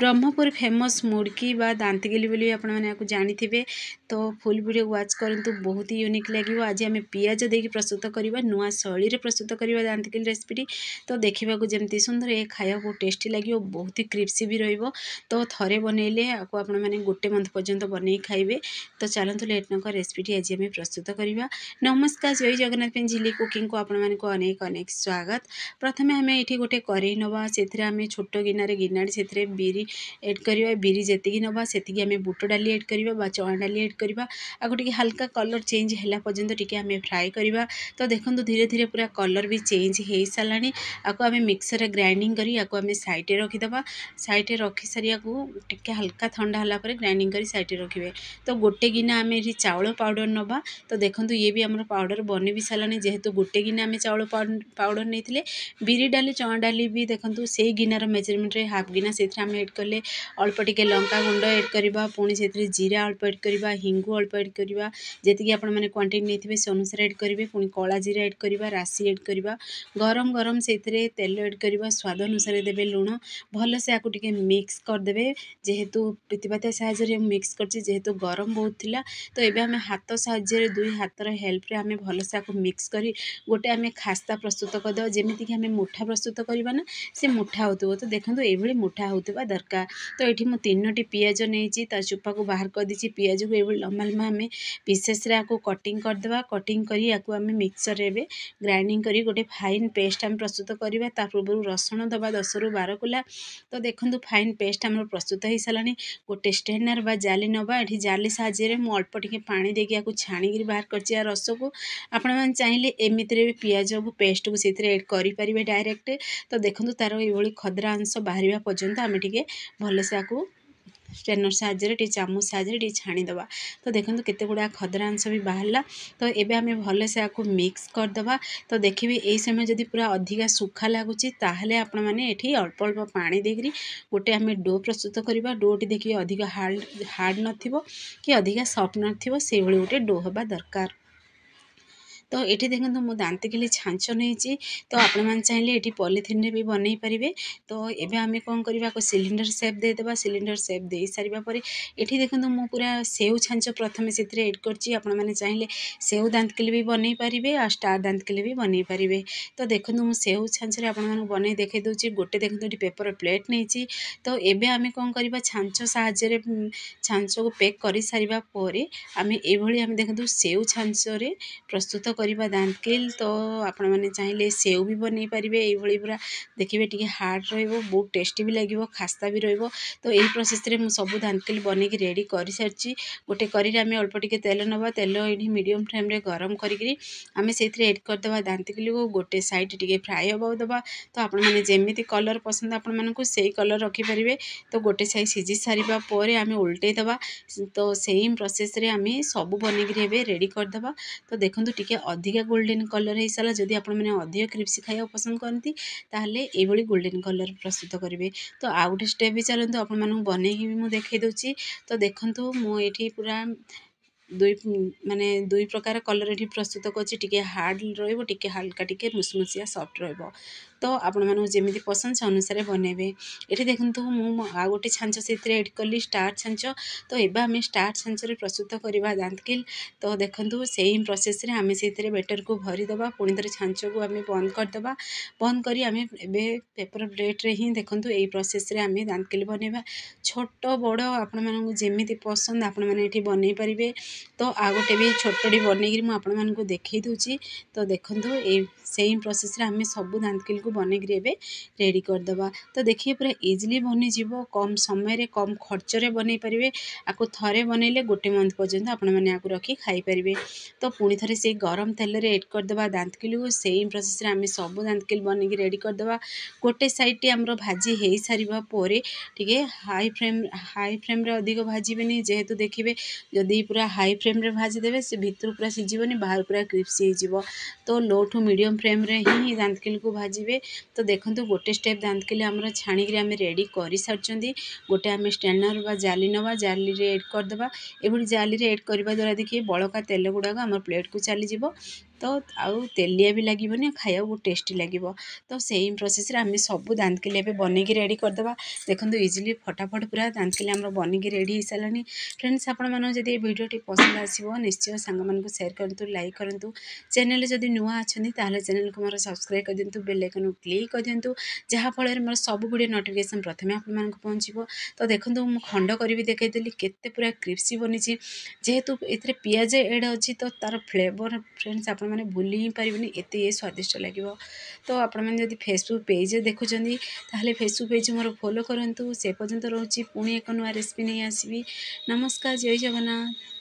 Brahmapur famous मुड़की बा दांतकिली बोली आपण मैंने आपको जानी थे। तो फुल वीडियो वाच करंतु बहुत ही यूनिक लगे। आज आम पियाज देकी प्रस्तुत करवा नुआ शैली प्रस्तुत करवा दांतकिली रेसिपी। तो देखा जमी सुंदर ये खाया बहुत टेस्टी लगे, बहुत ही क्रिप्सी भी रहिबो। तो थरे बनइले आपको आपण मैंने गोटे मंथ पर्यंत बनई खाइबे। तो चलतु लेट नक रेसिपी आज आम प्रस्तुत करवा। नमस्कार, जय जगन्नाथ झिली कुकिंग को आपण मानक अनेक अनेक स्वागत। प्रथमे आम ये गोटे करेई नवा, से छोट गिनारे गिनाड़ी से बिरी एड करवा। बिरी जी नवा से आम बुट डाली एड करवा, चना डाली एड करवा। आपको टी हल्का कलर चेंज है पर्यंत टी आम फ्राए करवा। तो देखो धीरे धीरे पूरा कलर भी चेंज हो सारा। आपको आम मिक्सर ग्राइंडिंग कर साइड रखीदे। साइड रखी सारिया टे हल्का ठंडा है ग्राइंडिंग कर साइड रखिए। तो गोटे गिना आम ये चाउल पाउडर नवा। तो देखो ये भी आम पाउडर बनी भी सारा, जेहेतु गोटे गिना आम चाउल पाउडर नहीं। बिरी डाली चना डाली भी देखो से गिनार मेजरमेंट हाफ गिना से आम एड कले। अल्प टिके लंका गुंड एड करवा, पुणी से जीरा अल्प एड करवा, हिंगु अल्प एड करवा। जी आपण मैंने क्वांटिटी नहीं से अनुसार एड करेंगे। पुणी कला जीरा एड करवा, राशि एड करवा। गरम गरम से तेल एड करवा, स्वाद अनुसार देवे लुण। भल से आपको टिके मिक्स करदे। जेहेतु पितिपातिया साहाଯ୍य मिक्स करजेहेतु गरम बहुत थिला। तो ये आम हाथ साहाଯ୍य दुई हाथर हेल्प आम भलसे आपको मिक्स कर गोटे आम खास्ता प्रस्तुत करदे। जमीक आम मुठा प्रस्तुत करवा ना से मुठा होता। तो देखो ये मुठा होता दरकार। तो ये मुझे 3टी पियाज नहीं तार चोपा को बाहर कर दी। पियाज को ये लम्बा लम्बा आम पीसेस आपको कटिंग करदे। कटिंग कर मिक्सर में ग्राइंडिंग कर गोटे फाइन पेस्ट आम प्रस्तुत करवा। ता पूर्व रसुण दबा 10 ରୁ 12 कुला। तो देखो फाइन पेस्ट आम प्रस्तुत हो सारा। गोटे स्ट्रेनर बा जाली नवा। ये जाली साहाଯ୍य मु अल्प टिके पानी देकी छाणी बाहर कर रस को। आपण मैंने चाहिए एमती भी पियाज को पेस्ट को से एड करें डायरेक्ट। तो देखो तार ये खदरा अंश बाहर पर्यंत आम टे भलसे आपको स्ट्रेनर साहाଯ୍य चामच साहाଯ୍य छाणीदे। तो देखो केते गुड़ा खदरा अंश भी बाहरला। तो ये आम भलसे आपको मिक्स करदे। तो देखिए यही समय जब पूरा अधिका सुखा लगुच ताहले आपण मैंने ये अल्प अल्प पानी देकरी गोटे आम डो प्रस्तुत करवा। डोटी देखिए अधिक हार्ड नथिबो कि अधिका सफ्ट नथिबो, से भली गोटे डो हवा दरकार। तो ये देखो मु दांतकिली छांच नहीं। तो आपण मैंने चाहिए ये पॉलीथिन रे भी बनई पारे। तो ये आम कौन करवा सिलिंडर सेप देदेबा। सिलिंडर सेप दे सारा पर ये देखो मु पूरा सेव छांच प्रथम से एड करची। आपण मैंने चाहिए सेव दांतकिली भी बनई पारे आ स्टार दांतकिली भी बनई पारे। तो देखो मु सेव छांच आपको बनई देखे दूसरी। गोटे देखो ये पेपर प्लेट नहीं। तो ये आम कौन करवा छांच साहाଯ୍य छांच को पैक कर सारा पर आम ये आम देखो सेव छांच प्रस्तुत करवा दांतकिल। तो आपण मैंने चाहिए सेव भी बनई पारे। ये पूरा देखिए टी हार्ड रो बहुत टेस्टी भी लगे, खास्ता भी रो। तो यही प्रोसेस रे मुझे सब दांतकिल बनईकी रेडी कर सारी। गोटे करी आम अल्प टिके तेल नवा। तेल ये मीडियम फ्लेम रे गरम करी आम से एड करदे दांतकिल को। गोटे साइड टिके फ्राए हवा दबा। तो आपण मैंने जमी कलर पसंद आपण मानक से कलर रखिपारे। तो गोटे साइड सीझी सारा पर आम उल्टे दबा। तो सेम प्रोसेस रे आम सब बनईकी रेडी करदे। तो देखो टिके अधिका गोल्डन कलर हो सारा। जदि आप अधिक क्रिप्सी खाया पसंद करती ताहले ये गोल्डन कलर प्रस्तुत करेंगे। तो आउ गोटे स्टेप भी चलते आपको बनईकी भी मुझे देखे दूसरी। तो देखो मुझे पूरा दुई प्रकार कलर ये प्रस्तुत कर हार्ड रे हल्का टिके मुसमुसिया सफ्ट रो। तो आपण मानू जमी पसंद से अनुसार बनइबे। ये देखो मु आ गोटे छांच से एड कली स्टार छांच। तो ये आम स्टार छांच प्रस्तुत करवा दांतकिल। तो देखो सेम प्रोसेस रे आम से बेटर को भरीदे। पुणी थे छांच को आम बंद करदे। बंद करी आम पेपर प्लेट रे ही देखो यही प्रोसेस रे आम दांतकिल बनइबा। छोट बड़ आपण मानू जमी पसंद आपण मैंने ये बनई पारे। तो आ गोटे भी छोटी बनईकी मुझे आपको देखई दूची। तो देखो ये सेम प्रोसेस रे आम सब दांतकिल को बनईकी रेडी करदे। तो देखिए पूरा इजिली बनीजी, कम समय कम खर्च रे बनई पारे। आपको थरे बनइले गोटे मंथ पर्यंत आपण मैंने आपको रखी खाई पारे। तो पुणी थे से गरम तेल रे एड करदे दांतकिल को। सेम प्रोसेस रे आम सब दांतकिल बनईकी रेडी करदे। गोटे साइड आमर भाजी हो सारा पर टे हाई फ्लेम रे अधिक भाजबे। जेहेतु देखिए जदि पूरा हाई फ्लेम रे भाजी देवे से भितर पूरा सीझीबनी, बाहर पूरा क्रिप्सी हो। तो लो टू मीडियम फ्लेम रे ही दांतकिल को भाजबे। तो देखो गोटे स्टेप दांतकिल आमर छाणीक आम रेडी कर सारी। गोटे आम स्ट्रेनर बा जाली नवा, जाली रे एड करदे। ये जाली रे एड करने द्वारा देखिए बड़का तेल गुड़ाक आम प्लेट को चलीज। तो आउ तेलिया भी लगे खाया बहुत टेस्टी लगे। तो सेम प्रोसेस आम सब दांतकिली ए बनईकी रेडी करदे। देखो इजिली फटाफट पूरा दांतकिली आम बनईकी रेडी हो सारे। फ्रेंड्स आपण मैंने जब भिडियोटी पसंद आसो निश्चय सांग मानक शेयर करूँ लाइक करूँ। चैनल जदि नुआ अच्छा चैनल को मोर सब्सक्राइब कर दिंतु बेल आइकन क्लिक कर दिंतु जहाँफल मोर सब वीडियो नोटिफिकेशन प्रथम आप पहुँचो। तो देखो मुझे खंड करी देखईदेली केते पूरा क्रिस्पी बनी जेहेतु ये पियाज एड अच्छी तो तार फ्लेवर फ्रेंड्स आप भूल ही पारे एत स्वादिष्ट लगे। तो आपण मैंने जब फेसबुक पेज देखुं ताहले फेसबुक पेज मोर फॉलो करूँ। से पर्यंत रोचे पुणी एक नुआ रेसिपी नहीं आसबि। नमस्कार, जय जगन्नाथ।